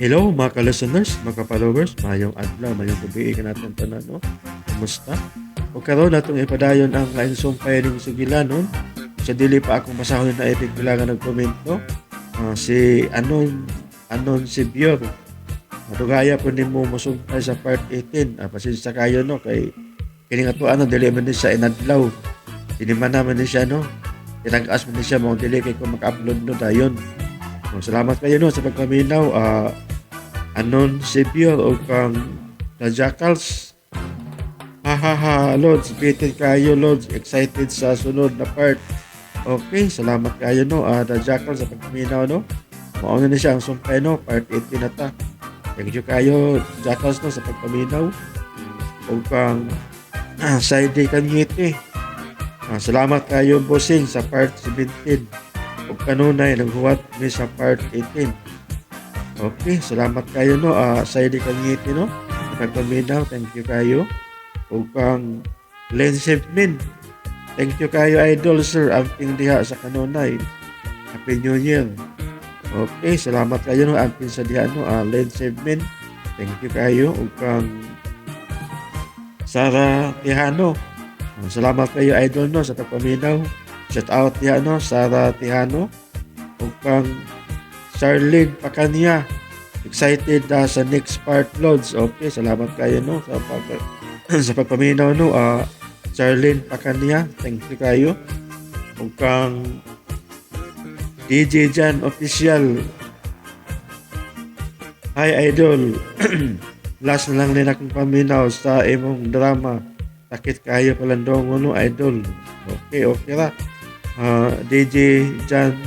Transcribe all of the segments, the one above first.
Hello mga ka-listeners, mga ka-followers, mayong adlaw, mayong gabi ka natin tanan, no? Kumusta? O karon natong ipadayon ang laing sumpay ning sugilan, no? Sa dili pa akong masahon na epic bilangan nagkomento. Si Anon si Bior. Matugaya po nimo mosumpay sa part 18. Pasensya kayo, no? Kay kining ato dili man ni siya inadlaw. Dili man naman ni siya, no? Tinag-as man ni siya mo dili kay ko mag-upload no dayon. Salamat kayo no sa pagpaminaw. Anon si Bior o kang The Jackals. Lods, bitin kayo Lods, excited sa sunod na part. Okay, salamat kayo no, The Jackals sa pagpaminaw no. Mauna na siya ang sumpay no, part 18 na ta. Thank you kayo Jackals no sa pagpaminaw. O kang Side Kanyete. Salamat kayo bossing sa part 17. O kanunay naghuwat mi sa part 18. Okay, salamat kayo no. Side Kanyete no. Pagpaminaw, thank you kayo. O kang Lensevmin. Thank you kayo idol sir. Amping diha sa kanunay. Happy New Year. Okay, salamat kayo no. Amping sa diha no. Lensevmin. Thank you kayo. O kang Sara Tihano. Salamat kayo idol no sa pagpaminaw. Shout out diha no. Sara Tihano. O kang Charlene Pacania. Excited sa next part Lods. Okay, salamat kayo no sa pagpaminaw no. Charlene Pacania, thank you kayo. O kang DJ Jan Official. Hi idol. Last na lang din akong paminaw sa imong drama. Takit kayo palandong no idol. Okay ra. DJ Jan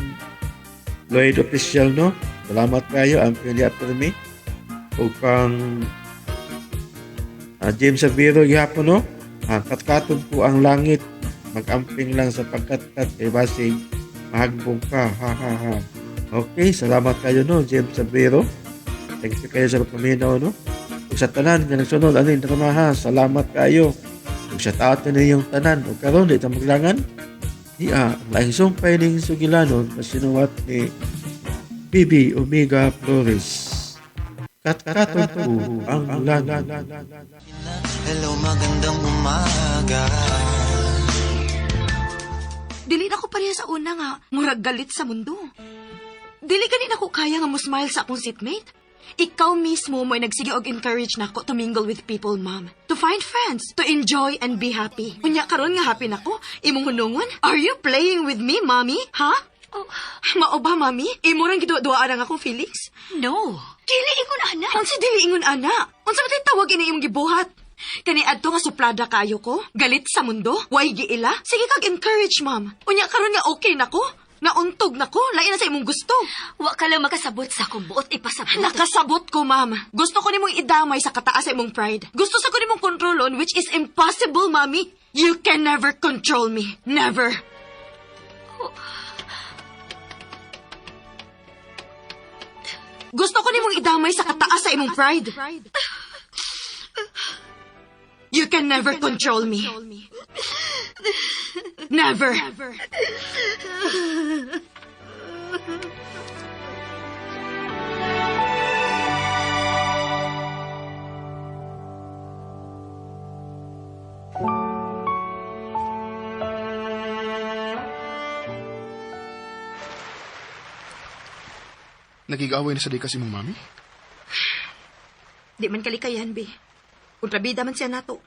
Lloyd Official no. Salamat kayo ang pili after me. O kang James Sabiro gihapon no. Katkatog po ang langit. Mag-amping lang sa pagkatkat kay basig mahagbong ka. Okay, salamat kayo no James Sabiro. Thank you kayo sa pagpaminaw no. Ug sa tanan nga nagsunod aning dramaha, salamat kayo. Ug sa taot na yung tanan. Ug karon di ta maglangan. Ang laing sumpay ning sugilanon pasinuwat ni Bibi Omega Flores. Katkatog po ang langit. Hello, magandang umaga. Dili na ko pareha sa una nga, murag galit sa mundo. Dili ganin ako kaya nga mo smile sa akong seatmate. Ikaw mismo mo'y nagsige og encourage nako to mingle with people, ma'am. To find friends, to enjoy and be happy. Unya karon nga happy nako, imong hunungon? Are you playing with me, mommy? Ha? Oh. Mao ba, mami? Imo rang giduwa-duwaan ang akong feelings? No. Dili ingon ana. Unsa dili ingon ana? Unsa man tawag ini imong gibuhat? Kani adto nga suplada kayo ko? Galit sa mundo? Way giila? Sige kag encourage, ma'am. Unya karon nga okay nako? Nauntog nako, lain na sa imong gusto. Wa ka lang makasabot sa akong buot ipasabot. Nakasabot ko, ma'am. Gusto ko nimong idamay sa kataas sa imong pride. Gusto sa ko nimong kontrolon, which is impossible, mami. You can never control me. Never. Gusto ko nimong idamay sa kataas sa imong pride. You can never control me. Never. Nagig-away na sa di kasi mong mami? Di man kalikayan, be. Kontrabida man siya nato.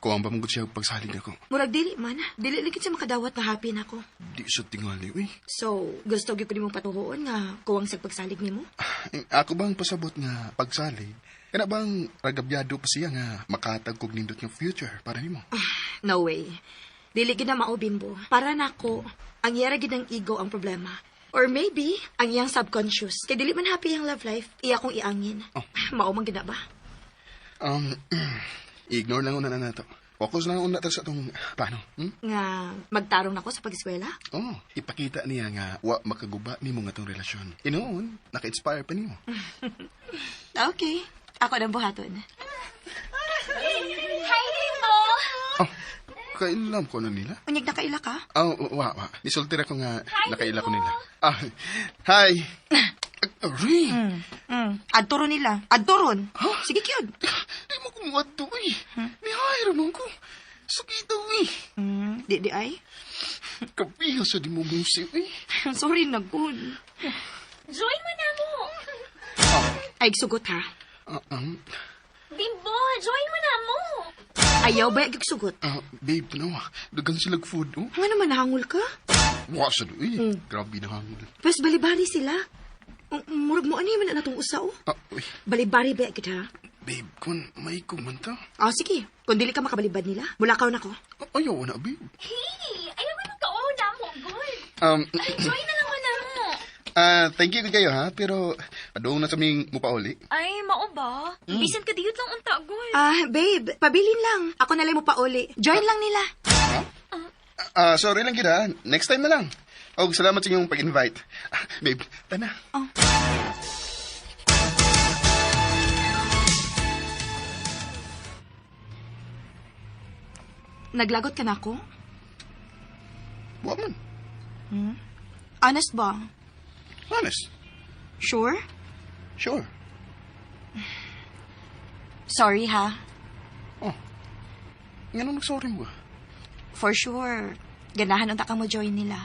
Kuwang ba mong siya pagsalig ako? Murag dili man. Dili ligid siya makadawat na happy na ko. Di siya tingali, uy. So, gusto gyud ko nimong patuhuon nga kuwang sa pagsalig nimo? Ako bang pasabot nga pagsalig? Kana bang ragabyado pa siya nga makatag kog nindot nga future para nimo? No way. Dili gid na mao, Bimbo. Para nako, ang yara gid ng ego ang problema. Or maybe, ang iyang subconscious. Kay dili man happy ang love life, iya kong iangin. Oh. Mao man gid na ba? Ignore lang una na nato. Focus lang una sa itong plano. Nga magtarong nako sa pag-eskwela? Oh, ipakita niya nga wa makaguba ni mo nga itong relasyon. Inoon, naka-inspire pa niyo. Okay. Ako nang buhaton. Hi, Bimbo! Oh, kailam ko na nila. Unyag na kaila ka? Oh, wa. Nisultira ko nga nakaila ko nila. Hi! Ring! Adto ron nila. Adto ron. Sige, kyod. Di mo kumuha to eh. May hire mo ko. Sakit daw eh. Di ay. Kapiha sa di mo musip eh. Sorry na, good. Join mo na mo. Ay, sugot ha. Bimbo, join mo na mo. Ayaw ba yung sugot? Babe, tanawa. Dagang silag food, oh. Nga naman, nahangul ka? Mukha sa do eh. Grabe na hangul. Pas balibari sila. Murag mo, ano yung na natong usa, oh? Uy. Balibari ba kita? Babe, kung may kumanta. Sige. Kung dili ka makabalibad nila, mulakaw na ko. Ayaw na, babe. Hey, ayaw mo nang kauna mo, good. Join na lang mo na mo. Thank you kayo ha, pero adoong na kaming mupauli. Ay, mao ba? Bisan ka diyot lang unta, good. Babe, pabilin lang. Ako na lang mo pa uli. Join lang nila. Sorry lang kita. Next time na lang. Salamat sa inyong pag-invite. Babe, tana. Naglagot ka na ako? Waman. Honest ba? Honest. Sure? Sure. Sorry ha. Nga nung nagsorry mo ba? For sure. Ganahan unta ka mo join nila.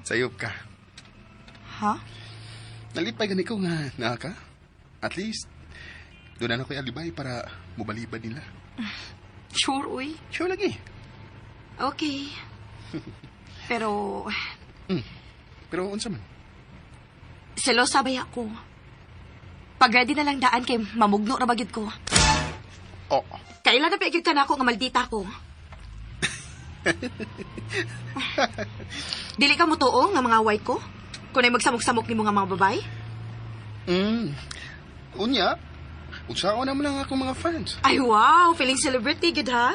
Sayop ka. Ha? Nalipay gani ko nga naa ka. At least, doon na ko'y alibay para mubalibad nila. Sure, uy. Sure lagi. Okay. Pero, Pero unsa man? selosa ba ako? Pag ready na lang daan kay mamugno na bagid ko. Kailan na pigid ka na ako nga maldita ko? Dili ka mo tuo nga mga wife ko? Kung ay magsamok-samok ni mo nga mga babay? Unya, usaon naman lang ako mga fans. Ay wow, feeling celebrity, good ha?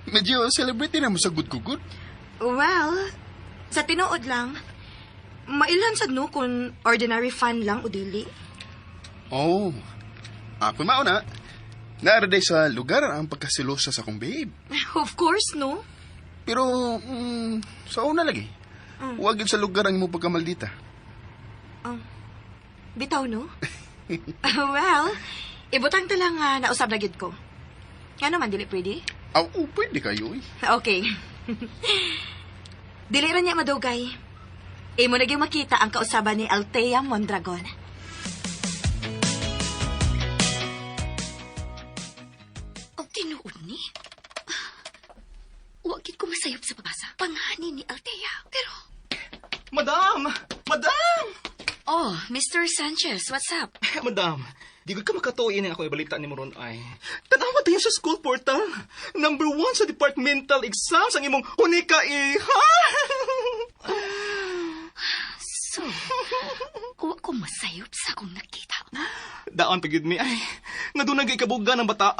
Medyo celebrity na masagod ko good. Well, sa tinuod lang, mailhan sad no kung ordinary fan lang o dili. Ako mauna. Naaraday sa lugar ang pagkasilosa sa kong babe. Of course, no? Pero, sa una lagi. Huwag yun sa lugar ang mo pagkamaldita. Bitaw, no? Well, ibutang ta lang nausab na gid ko. Ano man, dili pwede? Pwede kayo eh. Okay. Dili ra niya madugay. Imo na gyud makita ang kausaban ni Althea Mondragon. Tinuod ni? Huwag ko masayop sa pabasa. Pangani ni Althea. Pero... Madam! Madam! Oh, Mr. Sanchez, what's up? Madam, di ko ka makatuoy na ako ibalita ni Moron ay. Tanawa tayo sa school portal. Number 1 sa departmental exams ang imong unika ha? So, huwag ko masayop sa akong nakita. Daan pagid mi ay. Nga doon nag-ikabuga ng bata.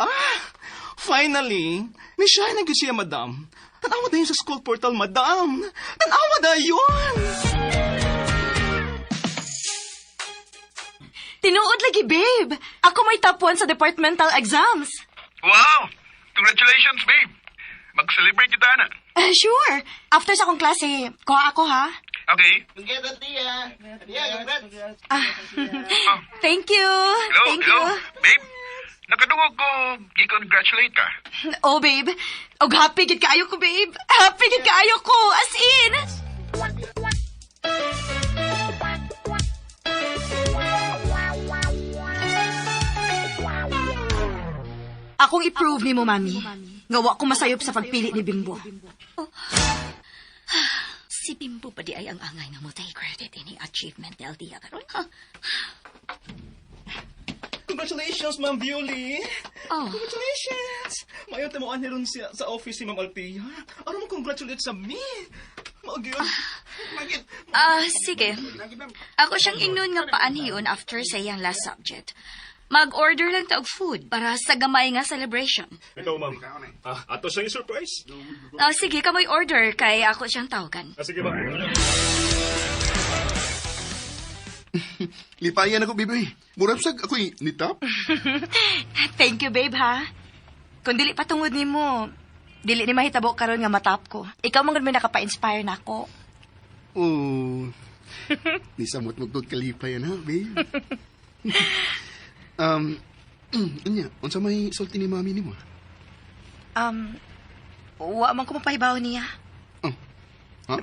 Finally, ni siya na siya, madam. Tanawa tayo sa school portal, madam. Tanawa na yun! Tinuod lagi, babe. Ako may top 1 sa departmental exams. Wow! Congratulations, babe! Mag-celebrate kita na. Sure. After sa akong klase, kuha ako, ha? Okay? Thank you. Hello, Thank hello. you. Babe, nakadungog ko. I-congratulate ka. Oh, babe. Og happy gid kaayo ko, babe. Happy gid kaayo ko. As in. Akong i-prove ni mo, mami. Nga wa ko masayop sa pagpili ni Bimbo. Si Bimbo pa di ay ang angay nga mo tayo credit ini achievement ni Althea karon. Congratulations, Ma'am Violi. Oh, Congratulations! Mayon mo ron siya sa office ni Ma'am Althea. Ano mo congratulate sa me? Magyod. sige. Ako siyang ingnon nga paanhiyon after sa iyang last subject. Mag-order lang ta og food para sa gamay nga celebration. Ikaw, ma'am. Ato siyang surprise. Sige, kamoy order kay ako siyang tawagan. Sige, ma'am. Lipayan ako, baby. Murapsag ako'y nitap. Thank you, babe, ha? Kung dili patungod ni mo, dili ni mahitabo karon nga matap ko. Ikaw man gud may nakapa-inspire na ako. Nisamot mo kong kalipay yan, ha, babe? Anya, unsa may sulti ni mami ni mo? Wa man ko mapahibaw niya. Ha?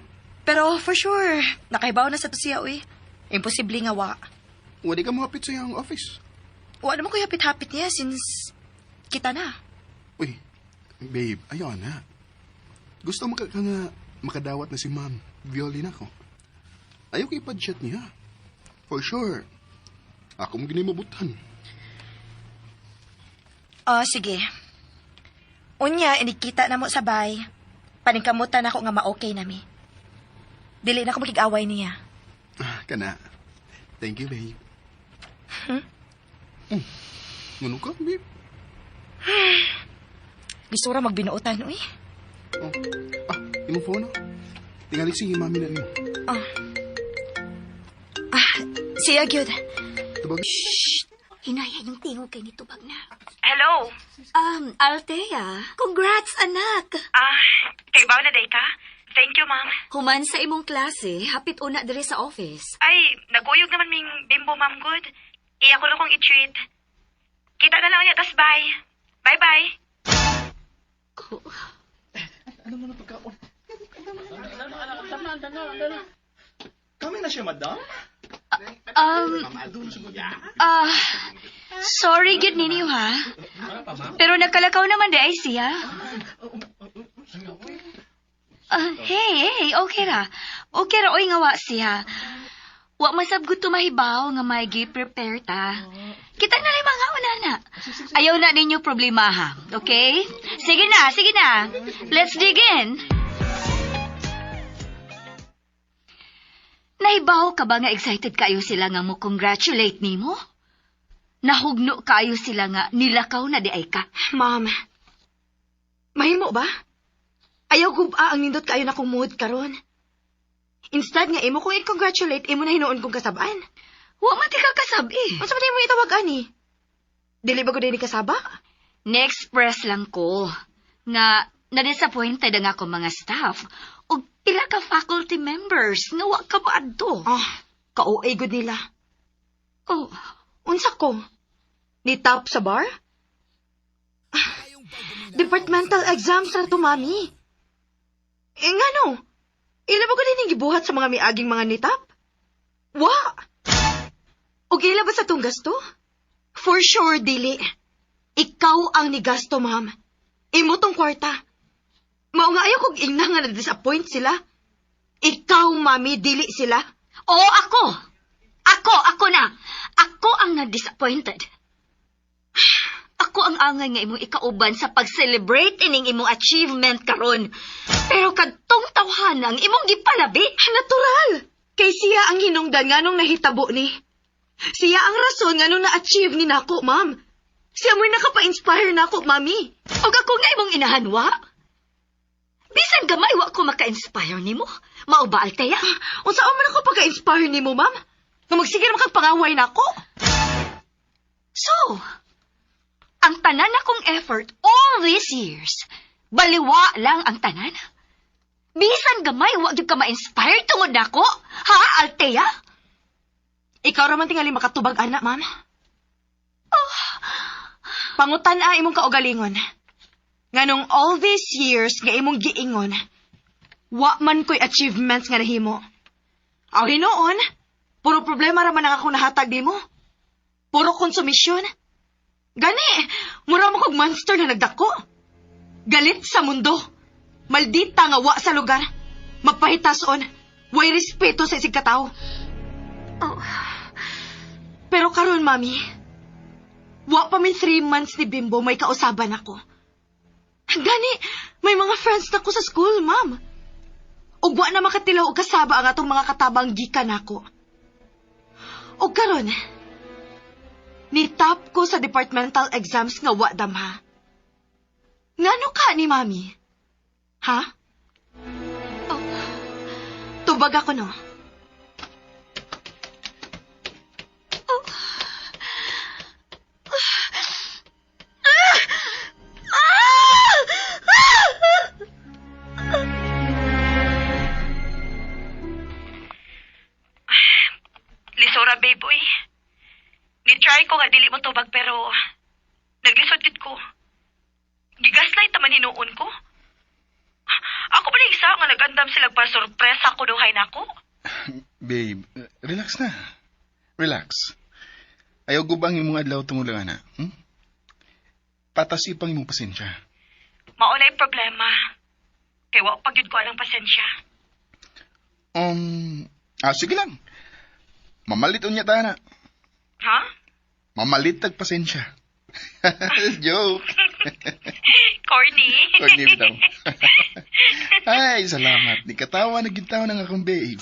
Pero for sure, nakaibaw na sa to siya, uy. Imposible nga wa. Wadi ka mahapit sa iyang office. Wa naman ko hapit-hapit niya since kita na. Uy, babe, ayaw na. Gusto mo ka nga makadawat na si ma'am. Violin ako. Ayaw ko ipad-chat niya. For sure. Ako mo ginimabutan. Sige. Unya, inikita na mo sabay. Paningkamutan ako nga ma-okay nami. Dili na ako makig-away niya. Kana. Thank you, babe. Ano ka, babe? Gusto ra magbinuotan, uy. Imong phone, tingali si mami na rin. Siya, gyud. Tabag. Hinaya yung tingog kay nito bag na. Hello? Althea, congrats anak. Kay baw na day ka? Thank you, ma'am. Human sa imong klase, hapit una dire sa office. Ay, naguyog naman ming bimbo, ma'am, good. Iya ko lang kong i-treat. Kita na lang niya, tas bye. Bye-bye. Kami na siya, madam? Sorry gid ninyo ha. Pero nagkalakaw naman di ay siya. Hey, okay ra. Okay ra, oy nga wa siya. Wa masabgot tumahibaw nga may gi-prepare ta. Kita na rin mga unana. Ayaw na ninyo problema ha, okay? Sige na. Let's dig in. Nahibaw ka ba nga excited kayo sila nga mo congratulate nimo? Nahugno kayo sila nga nilakaw na di ay ka. Ma'am, mahimo ba? Ayaw guba ang nindot kayo na kong mood karon. Instead nga imo kong i-congratulate, imo na hinuon kong kasabaan. Wa man ti ka kasabi. Ano sa mo itawag ani? Dili ba ko din kasaba? Na-express lang ko nga na-disappointed ang ako mga staff o pila ka faculty members nga wa ka maadto. Kauay good nila. Oh, Unsa ko? Ni top sa bar? Departmental exams ra to, mami. Ngano? Ila ba ko din gibuhat sa mga miaging mga nitap? Wa! O ila ba sa tong gasto? For sure, dili. Ikaw ang nigasto, ma'am. Imo tong kwarta. Mao nga ayaw kong ingna nga na-disappoint sila. Ikaw, mami, dili sila. Oo, ako! Ako na! Ako ang na-disappointed. Ako ang angay nga imong ikauban sa pag-celebrate ining imong achievement karon. Pero kadtong tawhanang imong gipalabi. Natural! Kay siya ang hinungdan nga nung nahitabo ni. Siya ang rason nga nung na-achieve ni nako, ma'am. Siya mo'y nakapa-inspire nako, mami. O ako nga imong inahanwa? Bisan gamay wa ko maka-inspire nimo. Mao ba, Althea? Unsa man ako pagka-inspire nimo, ma'am? Nga magsigil makagpangaway nako. So, ang tanan akong effort all these years, baliwa lang ang tanan? Bisan gamay, wa gyud ka ma-inspire tungod nako? Ha, Althea? Ikaw raman tingali makatubag, anak, ma'am. Pangutan-a imong kaugalingon. Nganong all these years nga imong giingon, wa man ko'y achievements nga nahimo. Aw hinoon, puro problema raman ang akong nahatag nimo. Puro konsumisyon. Gani, mura mo kog monster na nagdako. Galit sa mundo. Maldita nga wa sa lugar. Magpahitason. Way respeto sa isig katao. Pero karon, mami, wa pa min 3 months ni Bimbo may kausaban ako. Gani, may mga friends na ko sa school, ma'am. Ug wa na makatilaw og kasaba ang atong mga katabang gikan nako. Og karon, ni-top ko sa departmental exams nga wa damha. Ngano ka ni mami? Ha? Tubag ako, no? bag pero naglisod gid ko. Gigaslight taman hinuon ko. Ako pa isa nga nagandam sila pa sorpresa ko duhay nako. Babe, relax na. Relax. Ayaw gubang imong adlaw tumulang na. Patas ipang imong pasensya. Mauna yung problema. Kay wa pa gyud ko anang pasensya. Sige lang. Mamalit unya ta na. Ha? Mamalit tag pasensya. Joke. Corny. Corny bitaw. Ay, salamat. Di katawa na gintawa ng akong babe.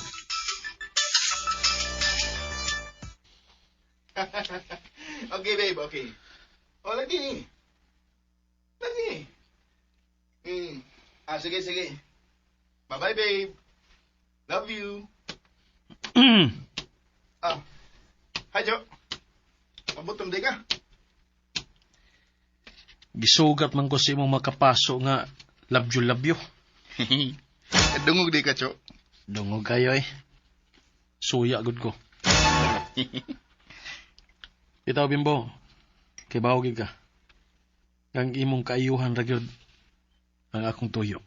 Okay, babe, okay. O, lagi. Lagi. Sige. Bye-bye, babe. Love you. Hi, Jo. Mabutom di ka. Gisugat man ko sa imong makapaso nga labyo-labyo. Dungog di ka, Jo. Dungog kayo eh. Suya gud ko. Itaw Bimbo, kay bawgi ka. Ang imong kaayuhan ra gyud ang akong tuyo.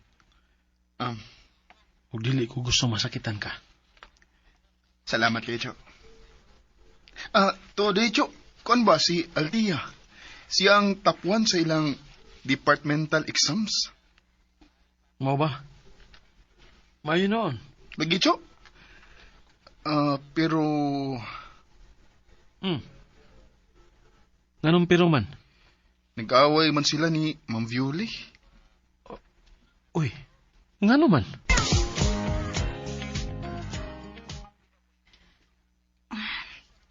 Ug dili ko gusto masakitan ka. Salamat kayo, Jo. To di, Jo. Kuan ba si Altia? Siyang top 1 sa ilang departmental exams? Mao ba? Mayo noon. Lagi, Jo. Pero... Nganong pero man? Nag-away man sila ni Ma'am Violi. Uy, ngano man?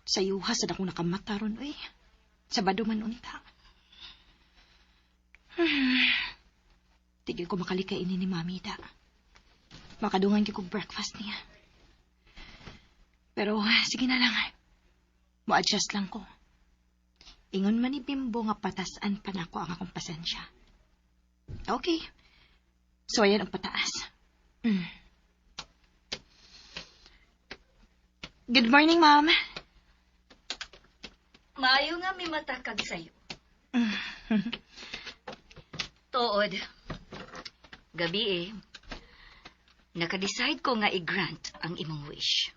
Sa yuha sa akong nakamata ron, uy. Sabado man unta. Tigil ko makalikay ini ni Mamita. Makadungan ko breakfast niya. Pero, sige na lang. Mo-adjust lang ko. Ingon man ni Bimbo nga patasan pa nako ang akong pasensya. Okay. So, ayan ang pataas. Good morning, Ma'am. Maayo nga may matakag sa'yo. Tood. Gabi nakadecide ko nga i-grant ang imong wish.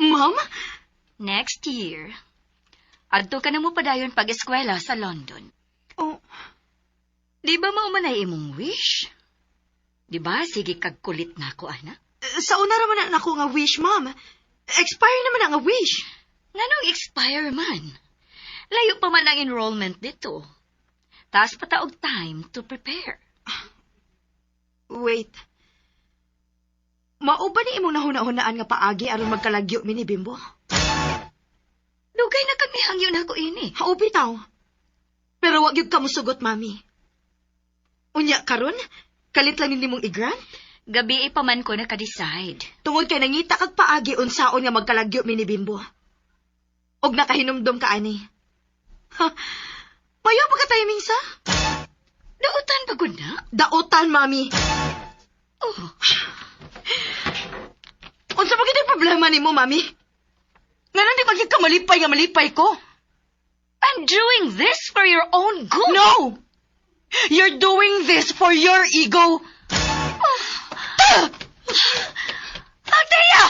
Ma'am? Next year, adto ka na mo padayon pag-eskwela sa London. Oh. Di ba maumanay imong wish? Di ba sige kag kulit na ako, ana? Sa una raman na ako nga wish, Ma'am. Expire naman na nga wish. Nganong expire man? Layo pa man ang enrollment dito. Taas pataog time to prepare. Wait. Mao ba ni imong nahuna-hunaan nga paagi aron magkalagyo mi ni Bimbo? Dugay na kami hangyo na ko ini. Haubi taw. Pero wag gyud ka mosugot, Mami. Unya karon, kalit lang nimong i-grant? Gabi pa man ko naka-decide. Tungod kay nangita kag paagi unsaon nga magkalagyo mi ni Bimbo. Og nakahinumdom ka ani. Ha, mayo pa ka timing sa? Dautan ba gud na? Dautan, Mami. Oh. Unsa ba gid problema nimo, Mami? Nganon di magig ka malipay nga malipay ko? I'm doing this for your own good. No! You're doing this for your ego. Althea!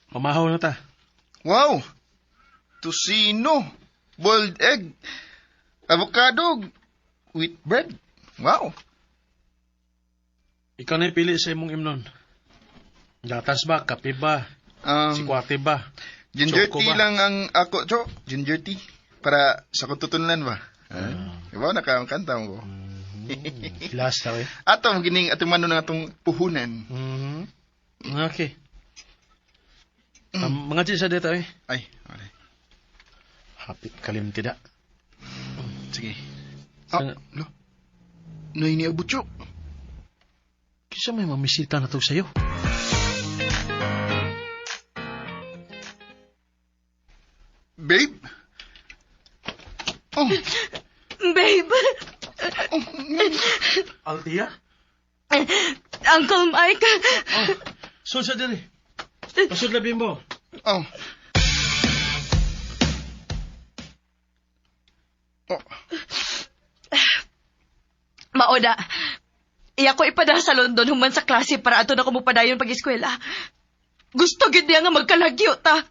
Pamahaw na ta. Wow! Tusino, boiled egg, avocado, wheat bread. Wow! Ikaw na pili sa imong imnon. Gatas ba? Kape ba? Sikwate ba? Ginger Choco tea ba? lang ang ako, Jo. Ginger tea. Para sa kututunan ba? Diba, nakakanta mo ko. Last na eh. Ato, gining atumano na itong puhunan. Okay. Mga chisa dito eh. Ay, okay. Hapit kalim tidak. Sige. Sa- Lo. Nainiabot, Jo. Kisa may mamisita na to sa'yo. Babe? Oh, Babe. Althea? Uncle Mike. Sud sa diri. Pasud na Bimbo. Oh. Oh. Maoda. Iya ko ipada sa London human sa klase para ato na ko mupadayon pag-eskwela. Gusto gid niya nga magkalagyo ta.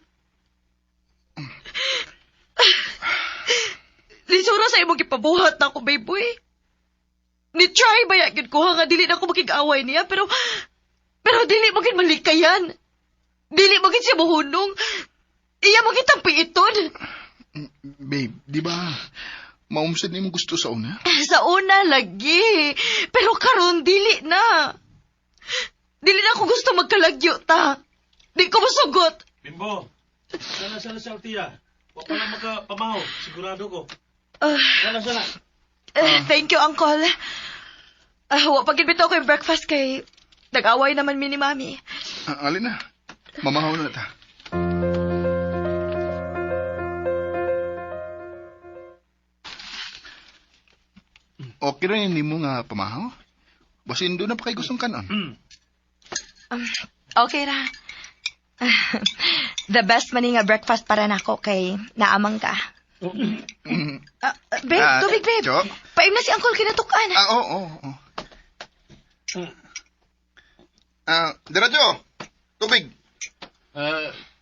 Lisura sa imong gipabuhat na ako, baby. Ni-try ba yan ko nga dili na ako makig-away niya, pero dili mo gid malikayan. Dili mo gid siya muhunong. Iya mo gid piiton. Babe, di ba maumsad ni mo gusto sa una? Sa una lagi. Pero karon dili na. Dili na ako gusto magkalagyo ta. Di ko masugot. Bimbo. Sana sa Altia. Wa pa lang makapamahaw, sigurado ko. Sana. Thank you, Uncle. Wa pa gid bitaw ko yung breakfast kay nag-away naman mi ni Mami. Alin na. Mamahaw na ta. Okay rin hindi mo nga pamahaw? Basin doon na pa kayo gustong kanon. Okay ra. The best man nga breakfast para nako kay naamang ka. Babe, tubig, babe. Cho? Paim na si Uncle kinatukan. Oo. Diretso! Tubig!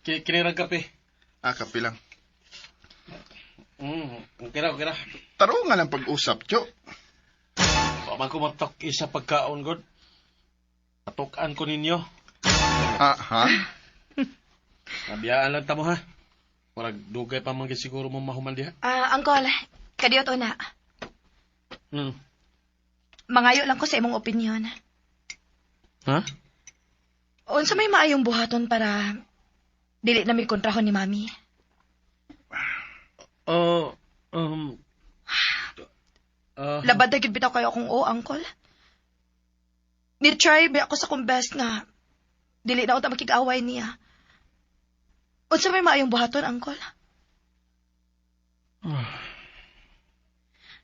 Kinirang kape. Kape lang. Okay ra. Taro nga lang pag-usap, Cho. Wa man ko matok isa pagkaon, God. Patukan ko ninyo. Ha? Nabiyaan lang tamo, ha? Warag dugay pa man siguro mo mahuman diha. Uncle, kadiyot una. Mangayo lang ko sa imong opinion. Ha? Unsa may maayong buhaton para dili na mi kontrahon ni Mami? Labad na gid bitaw kayo akong Uncle. Ni-try ba ako sa kong best nga dili na ako makig-away niya. Unsa may maayong buhaton, Uncle?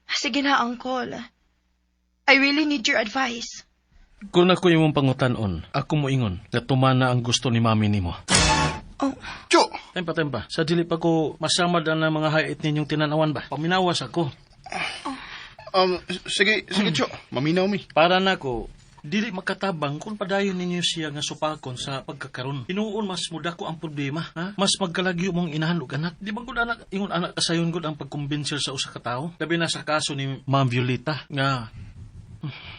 Sige na, Uncle. I really need your advice. Kung ako imong pangutanon, ako mo ingon nga tumana ang gusto ni Mami nimo. Cho! Tempa. Sa dili pa ko masamad na mga hait ninyong tinanawan ba? Paminawas ako. Sige, Cho. Maminaw mi. Para nako, dili makatabang kung padayon ninyo siya nga supakon sa pagkakaroon. Tinuon mas muda ko ang problema, ha? Mas magkalagyo mong inahan ug anak. Di bang gud anak ingon anak kasayon gud ang pagkumbinsil sa usa ka tawo? Labi na sa kaso ni Ma'am Violeta nga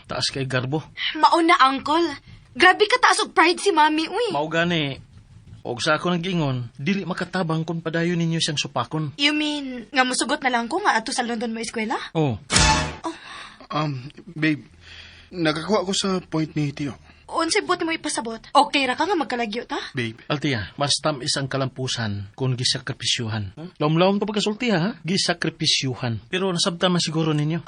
taas kay garbo. Mauna, Uncle. Grabe ka taas og pride si Mami, uy. Mao gani. Og sa ako nag-ingon, dili makatabang kung padayon ninyo siyang supakon. You mean, nga musugot na lang ko nga ato sa London mo eskwela? Oh. Babe, nakakuha ko sa point ni Tio. Unsay buti mo ipasabot? Okay ra ka nga magkalagyo ta? Babe. Altia, mas tamis ang kalampusan kung gisakripisyuhan. Lawm-lawm to pagkasulti, ha? Gisakripisyuhan. Pero nasabtan man siguro ninyo.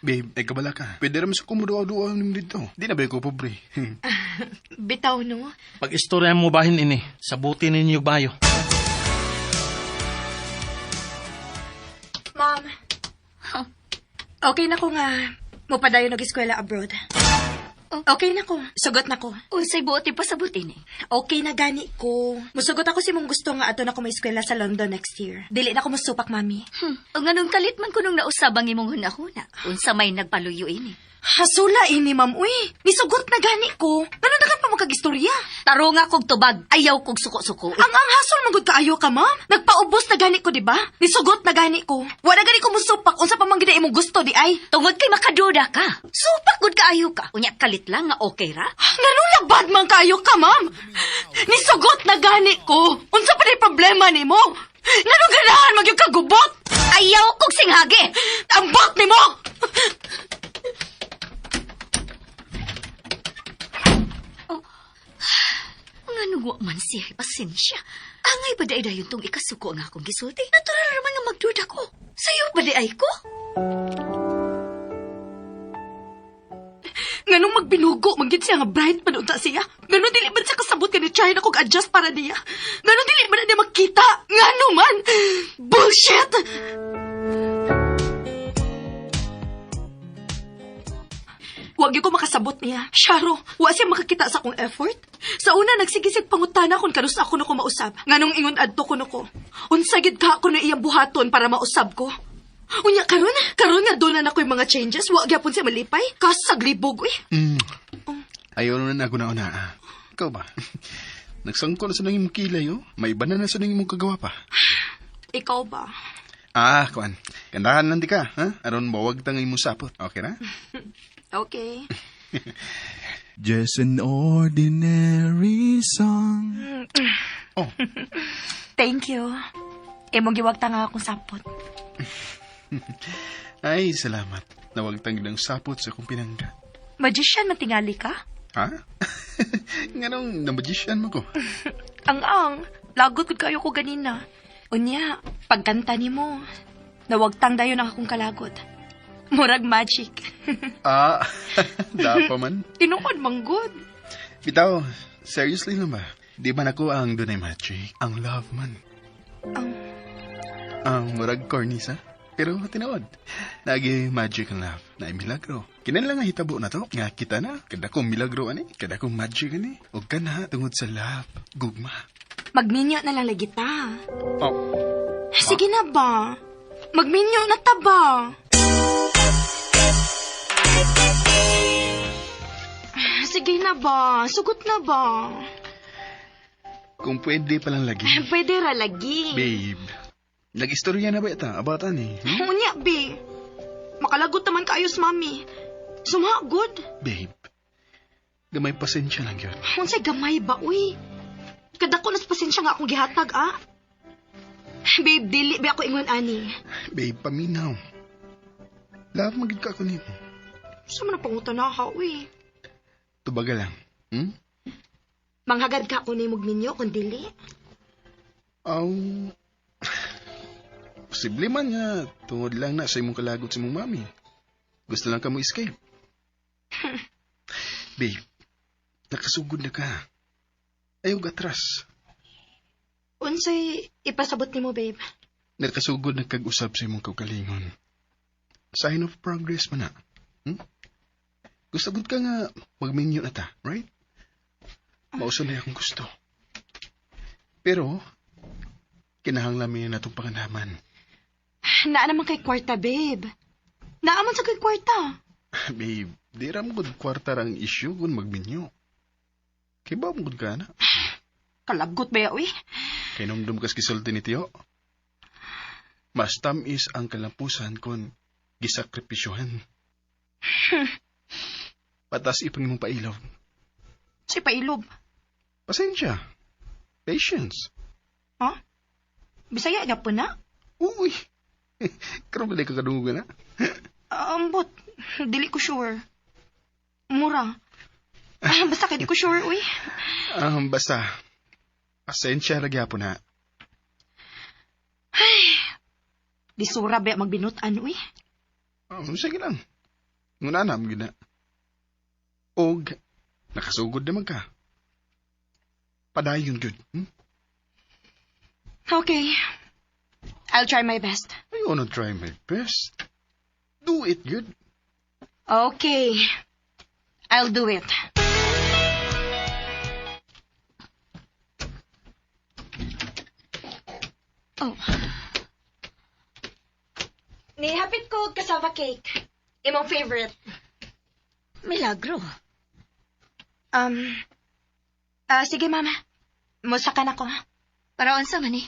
Babe, ay kabala ka. Pwede naman sa kumuduwa-duwa naman dito. Di na ba ko pobre? Bitaw, no? Pag-istorya mo bahin ini, sabuti ninyo bayo. Mom. Okay na ko nga mupadayon og-eskwela abroad. Okay na ko. Sugot na ko. Unsay buot ipasabot ini? Okay na gani ko. Musugot ako si mong gusto nga ato na ko eskwela sa London next year. Dili na ko musupak, Mami. O nganong kalit man kunong nausabang imong hunahuna. Unsa may nagpaluyo ini? Hasula ini, Ma'am. Uy, nisugot na gani ko. Ano na pa mo kag-istorya? Taro nga kog tubag, ayaw kog suko-suko. Ang hasol magud kaayo ka, Ma'am. Nagpaubos na gani ko, di ba? Nisugot na gani ko. Wala gani ko musupak unsa pa man gid imong gusto di ay. Tungod kay makaduda ka. Supak gud kaayo ka. Unya kalit lang nga okay ra. Nganong labad man kaayo ka, Ma'am? Nisugot na gani ko. Unsa pa di problema nimo? Nganong ganahan magyud ka gubot? Ayaw kog singhage. Ambot nimo. Nga man siya, pasensya. Angay ba day dayon tong ikasuko ang akong gisulti? Natural naman nga magduda ko. Sayo ba day ko? Nganong magbinugo, manggit siya nga bright panunta siya. Nganong dili man siya kasabot ka ni China kung adjust para niya. Nganong dili man na niya magkita. Ngano man. Bullshit! Huwag ko makasabot niya. Sharo, wa siya makakita sa akong effort. Sa una, nagsigisig pangutana kung kanus ako na ko mausab. Nganong ingon adto ko na ko. Unsagid ka ako na iyang buhaton para mausab ko. Unya, karon nga doon na ako'y mga changes. Huwag yapon siya malipay. Kasaglibog, eh. Ayaw na una. Ikaw ba? Nagsangko na sa nanging mong kilay, oh. May iba na sa nanging mong kagawa pa. Ikaw ba? Kuan. Kandahan nanti ka, ha? Aron bawag tangay mo sapot. Okay na? Okay. Just an ordinary song. Oh. Thank you. Imong giwagta nga akong sapot. Ay, salamat. Nawagtang ng sapot sa kong pinangga. Magician, matingali ka? Ha? Nganong na-magician mo ko? Ang lagot ko kayo ko ganina. Unya, pagkanta ni mo, nawagtang dayon ang akong kalagot. Murag magic. Dapa man. Tinuod manggod. Bitaw, seriously lang ba? Di ba nako ang dunay magic? Ang love man. Ang murag corny sa? Pero tinood. Nagi magic ang love. Na milagro. Kinan lang nga hitabo na to. Nga kita na. Kada kong milagro ani. Kada kong magic ani. O ka na tungod sa love. Gugma. Magminyo na lang lagi ta. Oh. Sige na ba? Magminyo na ta ba? Sige na ba? Sugot na ba? Kung pwede palang lagi. Pwede ra lagi. Babe. Nag-istorya na ba ita? Abatan eh. Unya, be. Makalagot naman kaayos, mami. Sumagod. Babe. Gamay pasensya lang yun. Unsay gamay ba, uy? Kadako nas pasensya nga akong gihatag, ah. Babe, dili ba ako ingon ani? Babe, paminaw. Love magid ka ako nito. Gusto mo na pangutan na ka, uy. Tubaga lang. Manghagad ka ako ni Mugminyo kung dili. Posible man nga, tungod lang na sa imong kalagot sa imong mami. Gusto lang ka mo escape. Babe, nakasugod na ka. Ayaw gatras. Unsay ipasabot ni mo, babe? Nakasugod na kag-usab sa imong kaugalingon. Sign of progress man na. Gusto gud ka nga magminyo na ta, right? Mauso na akong gusto. Pero, kinahanglamin na itong panganaman. Naa naman kay kwarta, babe. Naaman sa kay kwarta. Babe, di ram gud kwarta ang issue kung magminyo. Kay ba mo gud ka na? Kalagot ba ya, uy? Kay numdum kas kisulti ni Tiyo. Mas tamis ang kalampusan kung gisakripisyohan. Patas ipang mong pailaw. Si pailob. Pasensya. Patience. Ha? Bisaya niya po na? Uy. Karoon ba ka kadungugan na? Ambot. Dili ko sure. Mura. Basta kay di ko sure, uy. Basta. Pasensya lagi po na. Ay. Di sura ba magbinutan, uy? Sige lang. Nguna na, magina. Og, nakasugod naman ka. Padayon good. Okay. I'll try my best. I wanna try my best. Do it good. Okay. I'll do it. Oh. Nihapit ko og cassava cake. Imong favorite. Milagro. Sige, mama. Musakan ako. Para unsa man eh.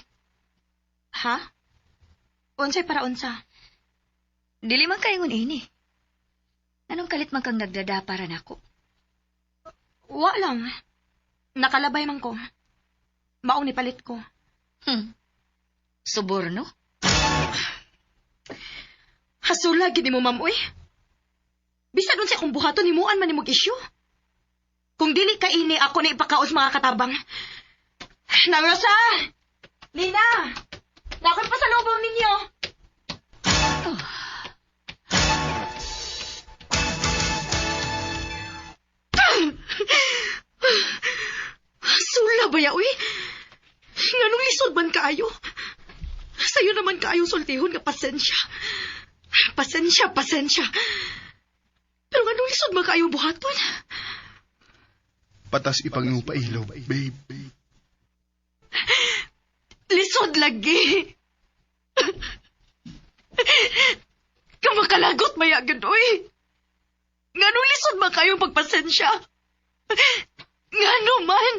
Ha? Unsay para unsa? Dili man kaingon ini. Anong kalit man kang nagdada para nako? Wa lang. Nakalabay man ko. Maong nipalit ko. Suborno? Hasula, gini mo, ma'am, uy. Bisa dun sa akong buhaton, himuan man ni mong isyu. Kung dili ka ini, ako na ipakaos mga katabang. Nang Rosa! Lina! Nakoy pa sa lubong ninyo! Hasula ba ya, uy? Nganong lisod man kaayo? Sa'yo naman kaayong sultihon nga pasensya. Pasensya. Pero anong lisod man kayo buhaton? Patas ipangupailaw, babe. Lisod lagi. Kamakalagot maya gadoy. Nganong lisod man kayong pagpasensya? Ngano man?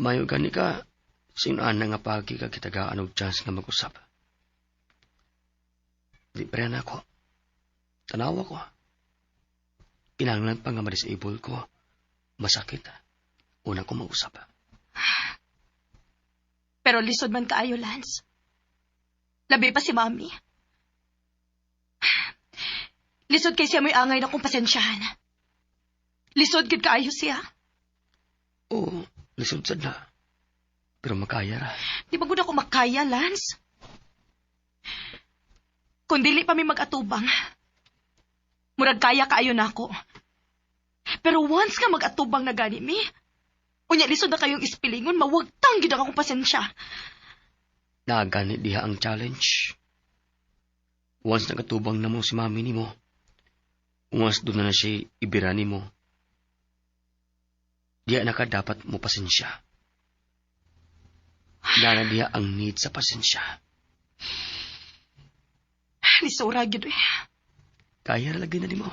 Mayo gani ka, sinaan na nga pagi ka kitagaan og chance nga mag-usap. Di pa rin ako. Tanawa ko. Kinahanglan pa nga ma-disable ko. Masakit. Una ko mag-usap. Pero lisod man kaayo, Lance. Labi pa si Mami. Lisod kay siya mo'y angay na kong pasensyahan. Lisod gid kaayo siya. Oo, lisod sad na. Pero makaya ra. Di ba gud ako makaya, Lance? Kung dili pa may mag-atubang, murag kaya kaayo na ako. Pero once nga mag-atubang na gani mi, unya lisod na kayong ispilingon, mawagtang gid akong pasensya. Nagani diha ang challenge. Once nagatubang na mo si mami ni mo, once doon na siya ibirani mo, diya na ka dapat mo pasensya. Nana diya ang need sa pasensya. Lisura gid eh. Kaya lagi na ni mo.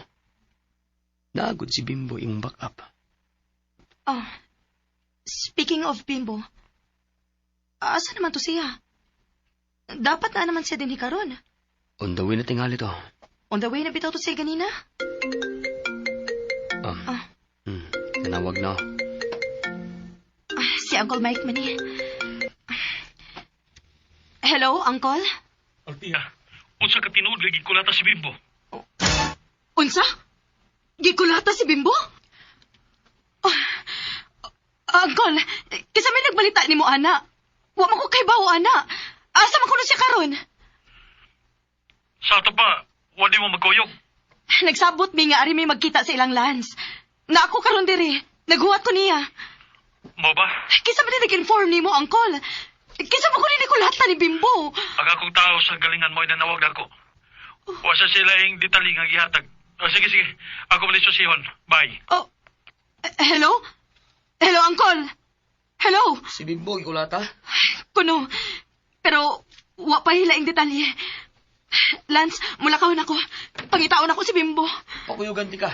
Nagod si Bimbo imong backup. Oh, speaking of Bimbo, asa naman to siya? Dapat na naman siya din karon. On the way na tingali to. On the way na bitaw to siya ganina? Nanawag na. Si Uncle Mike man eh. Hello, Uncle? Altia, unsa ka tinuod lagi kulata si Bimbo? Unsa? Gikulata si Bimbo? Uncle, kisa may nagbalita ni mo, ana. Wa man ko kay bawo, ana. Asa man kuno siya karon? Sa ato pa, wadi mo magkuyog. Nagsabot mi nga ari may magkita sa ilang Lance. Na ako karon diri, naghuwat ko niya. Mo ba? Kisa man nag-inform ni mo, Uncle. Kisa mo ko ni kulata ni Bimbo. Ang akong tao sa galingan mo nanawag ako. Wasa sila yung detalye nga gihatag. Sige. Ako malis sa sihon. Bye. Oh, hello? Hello, Uncle? Hello? Si Bimbo, ikulata? Kuno. Pero, wa pa hilaing detalye. Lance, mulakaw na ko. Pangitaon ako si Bimbo. Pakuyugan ti ka.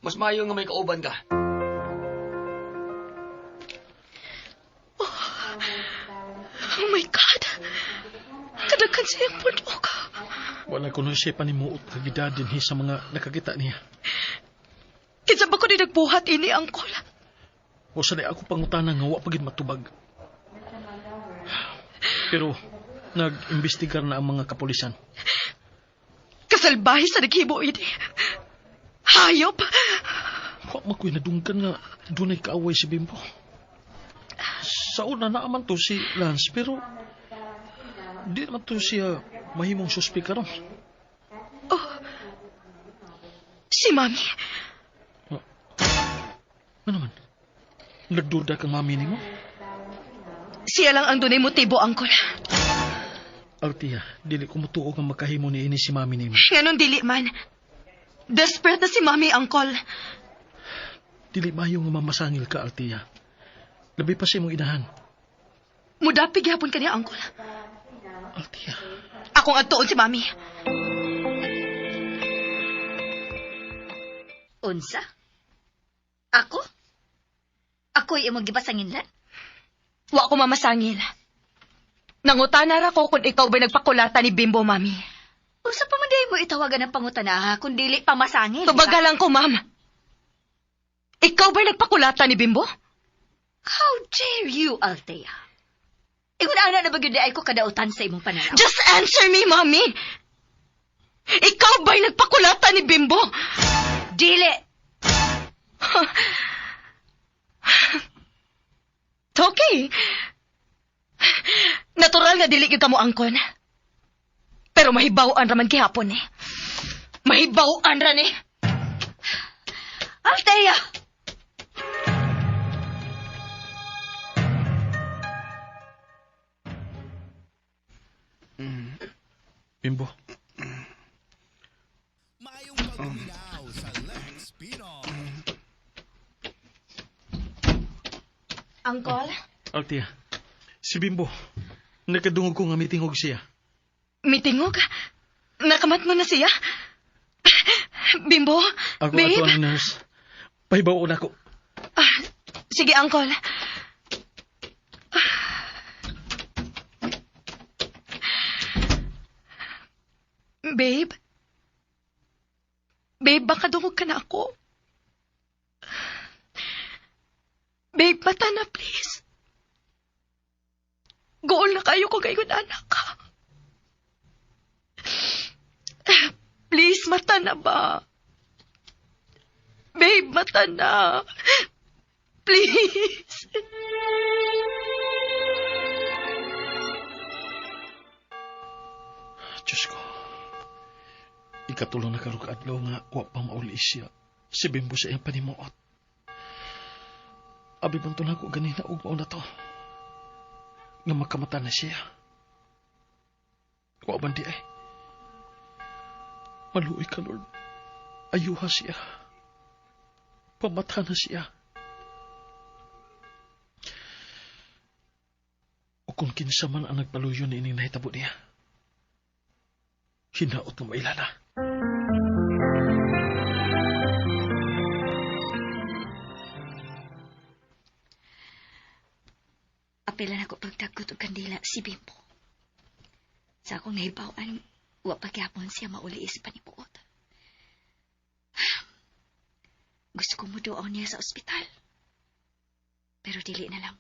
Mas mayo nga may kauban ka. Oh my God. Kadaghan siyang pundok. Wala ko na siya panimuot kagida din sa mga nakakita niya. Kinsa ba ko di nagbuhat ini, Uncle? O sanay ako pangutana nga wa pagid matubag. Pero nag-imbestigar na ang mga kapulisan. Kasalbahe sa naghibo ini. Hayop! Wa makoy nadungkan nga dunay kaaway si Bimbo. Sa una naaman to si Lance, pero di naman to siya mahimong suspek karon. Oh, si Mami. Ano man? Nagduda kang mami ni mo? Siya lang ang dunay motibo, Uncle. Altia, dili ko mutuog ang makahimo ni ini si mami ni mo. Ngayon dili man. Desperate na si Mami, Uncle. Dili mayo nga mamasangil ka, Altia. Labi pa siya mong inahan. Mudapig hapon ka niya, Uncle. Altia. Akong agtuon si Mami. Unsa? Ako? Ako'y imong gibasangin lan? Wa ko mamasangil. Nangutana ra ko kung ikaw ba nagpakulata ni Bimbo, Mami. Unsa pa man day mo itawagan ng pangutana kung dili pa masangin? Tubagalan ko, Ma'am. Ikaw ba nagpakulata ni Bimbo? How dare you, Althea? Igun-ana na ba yun ay ko kadautan sa imong pananaw? Just answer me, Mami! Ikaw ba'y nagpakulata ni Bimbo? Dili! Okay. Natural nga dili gyud kamo angkon. Pero mahibawaan ra man gihapon eh. Mahibawaan ra ni. Althea! Uncle? Altia, si Bimbo, nakadungog ko nga mitingog siya. Mitingog? Nakamat mo na siya? Bimbo? Ako babe? ato ang nurse. Pahibaw na ko. Sige, Uncle. Babe? Babe, baka dungog ka na ako. Babe, mata na, please. Goal na kayo kung ngayon, anak ka. Please, mata na ba? Babe, mata na. Please. Diyos ko. Ikatulong na karukadlaw nga wa pa mauli siya. Si Bimbo sa iyang panimuot. Abi banto na ko ganina ugmaw na to. Nga makamata na siya. Wa bandi ay. Maluoy ka, Lord. Ayuha siya. Pamata na siya. O kung kinsa man ang nagpaluyo ni ining nahitabo niya, hinaot ng mailala. Apilan ako pagdagot og kandila si Bimbo. Sa akong nahibawan, wa pagyapon siya mauli sa panibuot. Gusto ko muduaw niya sa ospital. Pero dili na lang.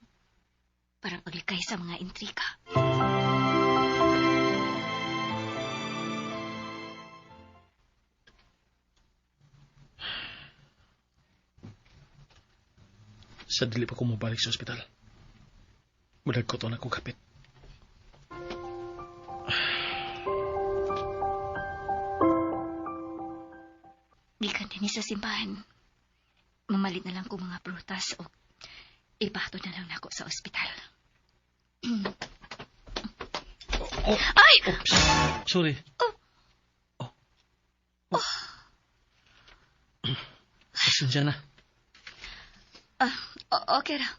Para paglikay sa mga intriga. Sa dili pa ko mabalik sa ospital. Mudag ko to na kong kapit. Gikan din sa simbahan. Mamalit na lang ko mga prutas o ibato na lang nako sa ospital. Ay! Oops. Sorry. Pasensya na. Okay ra.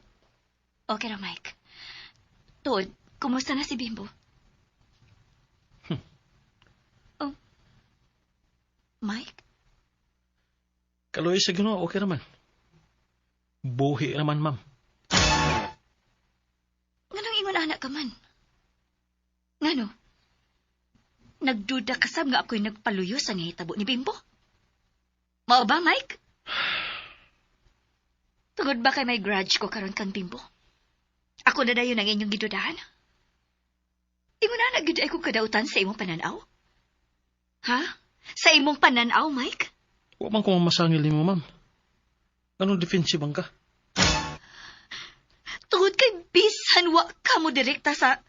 Okay ra, Mike. Tod, kumusta na si Bimbo? Oh. Mike? Kaloy sa Ginoo, okay naman. Buhi naman, ma'am. Nganong ingon anak ka man? Ngano? Nagduda ka sab nga ako'y nagpaluyo sa ngahitabo ni Bimbo? Mao ba, Mike? Tungod ba kay may grudge ko karon kang Bimbo? Ako na dayon ang inyong gidudahan? Ingon na nagduday ko kadautan sa imong pananaw? Ha? Sa imong pananaw, Mike? Huwag man ko mamasangil mo, ma'am. Anong defensive ka? Tungod kay bisan wa ka mo direkta sa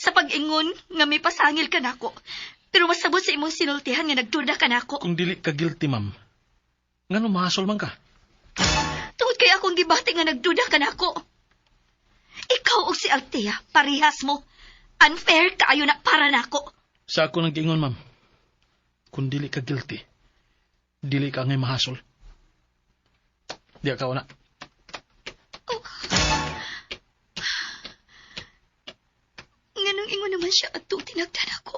pag-ingon nga may pasangil ka nako. Pero masabot sa imong sinultihan nga nagduda ka nako. Kung dili ka guilty, ma'am, ngano mahasol man ka? Tungod kay akong gibati nga nagduda ka nako. Ikaw og si Althea, parihas mo. Unfair kaayo na para nako. Sa ako nang giingon, ma'am. Kung dili ka guilty, dili ka ngay mahasol. Di ka na. Nganong ingon naman siya at tinagdan ako.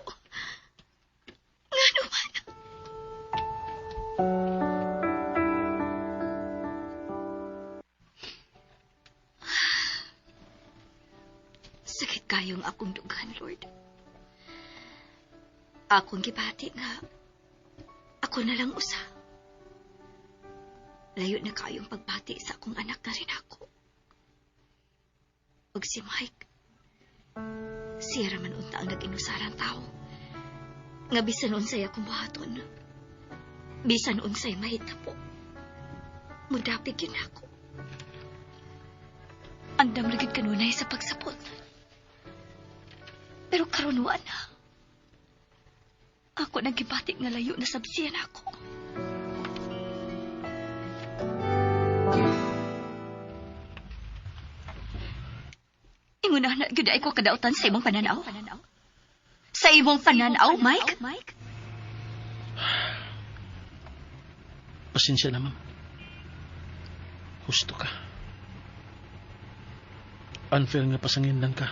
Ngano man. Sakit kayong akong dugan, Lord. Akong gibati nga ako na lang usa. Layo na kayong pagbati sa akong anak na rin ako. Ug si Mike, siya raman unta ang nag-inusarang tao. Nga bisan unsay akong buhaton. Bisan unsay mahitabo. Mudapig yun ako. Andam lagid kanunay sa pagsapot. Pero karon wa na. Ako nagibati nga layo na sabsiyan ako. Ingon na gyud ay ko kadautan sa imong pananaw. Sa imong pananaw, Mike? Pasensya na, ma'am. Husto ka. unfair nga pasanginlan ka.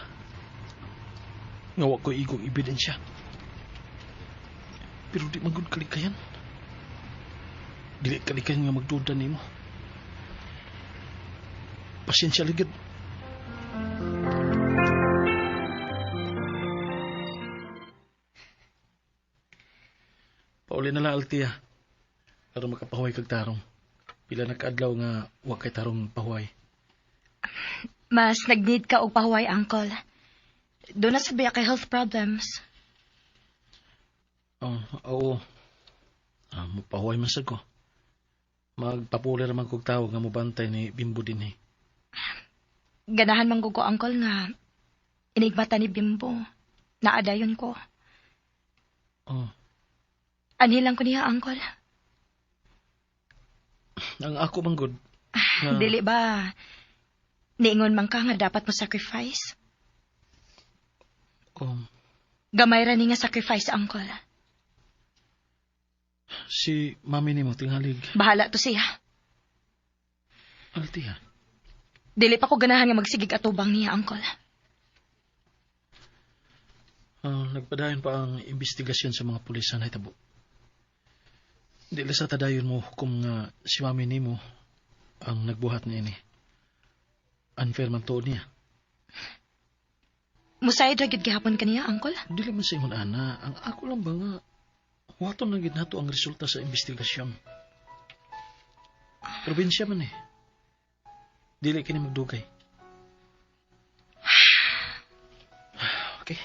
Nga wa ko igong ebidensya. Pero di magud kalikayan. Dili kalikayan nga magduda nimo. Pasensya ligid. Pauli na lang, Altia. Para makapahuay kag tarong. Pila nakaadlaw nga wa kay tarong pahuay. Mas nag-need ka og pahuway, Uncle. Doon na sabi kay health problems. Oh, oo. Mapahuay man sad ko. Magpapuli raman kog tawag nga mobantay ni Bimbo din eh. Ganahan man ko, Uncle, nga inigbata ni Bimbo. Naadayon ko. Oh. Anilang ko niya, Uncle. Ang ako manggod. Dili ba? Niingon man ka nga dapat mo sacrifice? Gamay ra ni nga sacrifice, Uncle. Si mami ni mo tingalig. Bahala to siya. Altia. Dili pa ko ganahan nga magsigig atubang niya, Uncle. Nagpadayon pa ang investigasyon sa mga pulis sa nahitabo. Dili sa tadayon mo hukom nga si mami ni mo ang nagbuhat ni ini. Unfair man to niya. Musayad ra gyud gihapon kaniya, Uncle? Dili man sa imong ana. Ang ako lang ba nga waton lang gid nato ang resulta sa investigasyon. Probinsya man eh. Dili kini magdugay. Okay.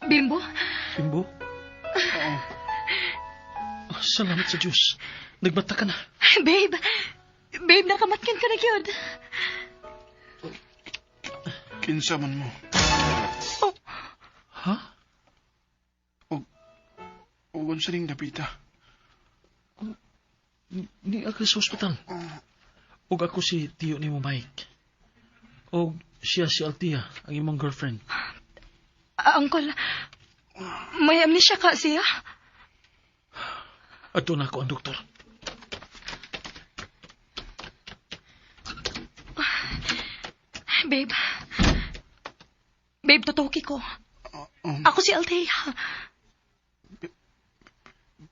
Bimbo? Bimbo? Salamat sa Diyos. Nagbata ka na. Babe! Babe, nakamatkan ka na gyud. Kinsa man mo. Ha? O unsa ning napita? Ni ako sa ospital. Og ako si tiyo ni mo Mike. Og siya si Altia, ang imong girlfriend. Uncle, may amnesia ka siya? Adto na ako ang doktor. Babe. Babe, tutuki ko. Ako si Althea.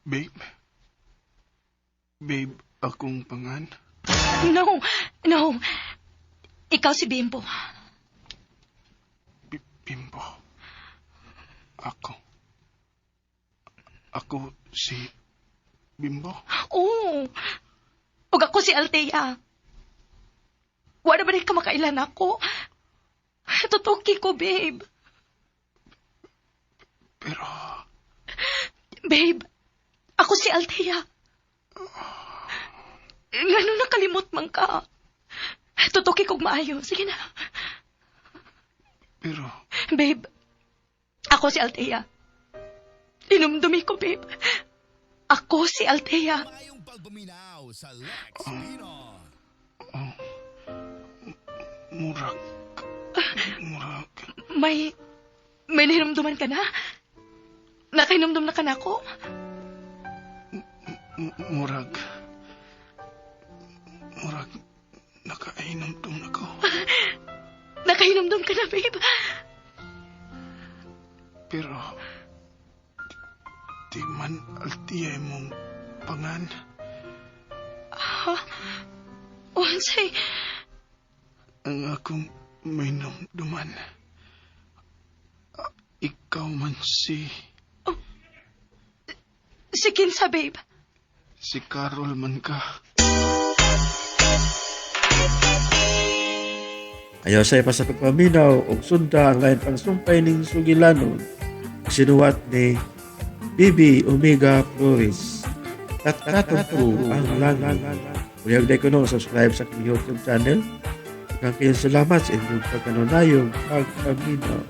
Babe? Babe, akong pangan? No. Ikaw si Bimbo. Bimbo? Ako si Bimbo? Oo. Ug ako si Althea. Wala ba rin ka makailan ako? Tutuki ko, babe. Pero... Babe, ako si Althea. Ngano nakalimot man ka? Tutuki kog maayo. Sige na. Pero... Babe, ako si Althea. Inumdumi ko, babe. Ako si Althea. Murag. May nahinumduman ka na? Nakahinumdum na ka na ako? Murag, nakainomdum na ko. Nakahinumdum ka na, babe. Pero, di man Althea mong pangan. Ha? Wansay? Ang akong may namduman. Ikaw man si... Si kinsa, babe? Si Carol man ka. Ayaw sa pa sa pagpaminaw o sunda ang lain pang sumpay ning sugilanon. Sinuwat ni Bibi Omega Flores. Tatatong ang langan. Kuyag day ko no, subscribe sa aking YouTube channel. Kaya salamat sa inyong pagkanunayong pagpaminaw.